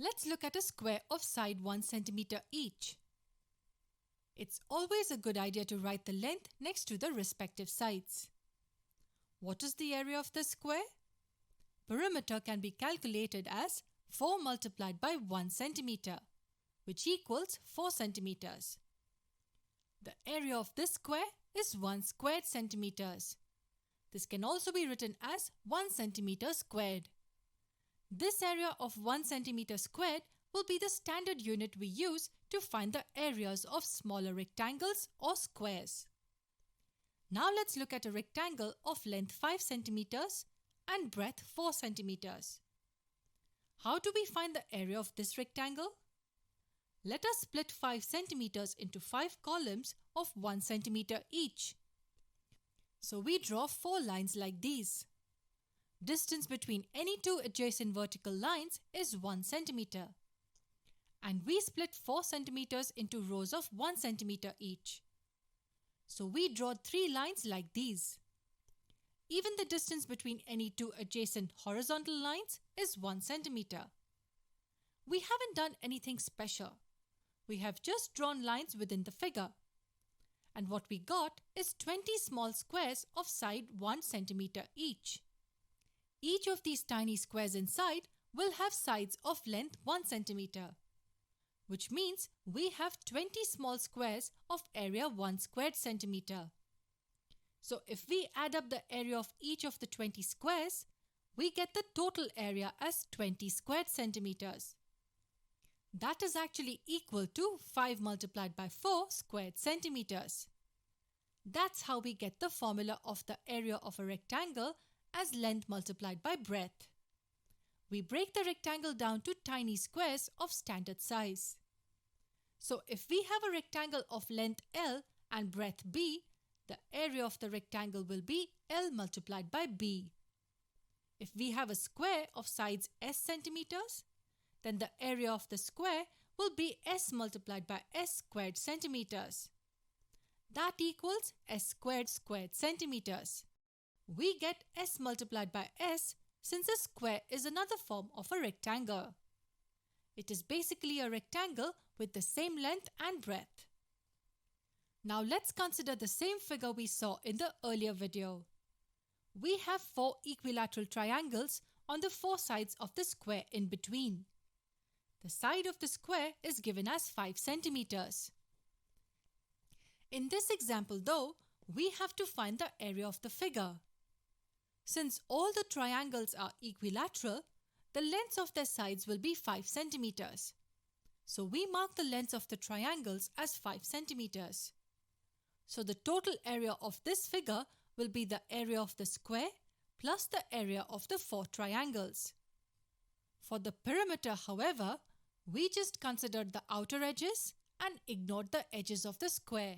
Let's look at a square of side 1 cm each. It's always a good idea to write the length next to the respective sides. What is the area of the square? Perimeter can be calculated as 4 multiplied by 1 cm, which equals 4 centimeters. The area of this square is 1 squared centimeters. This can also be written as 1 centimeter squared. This area of 1 centimeter squared will be the standard unit we use to find the areas of smaller rectangles or squares. Now let's look at a rectangle of length 5 centimeters and breadth 4 centimeters. How do we find the area of this rectangle? Let us split 5 centimeters into 5 columns of 1 centimeter each. So we draw 4 lines like these. Distance between any two adjacent vertical lines is 1 centimeter. And we split 4 centimeters into rows of 1 centimeter each. So we draw 3 lines like these. Even the distance between any two adjacent horizontal lines is 1 centimeter. We haven't done anything special. We have just drawn lines within the figure. And what we got is 20 small squares of side 1 centimeter each. Each of these tiny squares inside will have sides of length 1 centimeter, which means we have 20 small squares of area 1 squared centimeter. So if we add up the area of each of the 20 squares, we get the total area as 20 squared centimeters. That is actually equal to 5 multiplied by 4 squared centimeters. That's how we get the formula of the area of a rectangle as length multiplied by breadth. We break the rectangle down to tiny squares of standard size. So if we have a rectangle of length L and breadth B, the area of the rectangle will be L multiplied by B. If we have a square of sides S centimeters, then the area of the square will be S multiplied by S squared centimeters. That equals S squared squared centimeters. We get S multiplied by S since a square is another form of a rectangle. It is basically a rectangle with the same length and breadth. Now let's consider the same figure we saw in the earlier video. We have 4 equilateral triangles on the 4 sides of the square in between. The side of the square is given as 5 centimeters. In this example though, we have to find the area of the figure. Since all the triangles are equilateral, the lengths of their sides will be 5 centimeters. So we mark the lengths of the triangles as 5 centimeters. So the total area of this figure will be the area of the square plus the area of the 4 triangles. For the perimeter, however, we just considered the outer edges and ignored the edges of the square.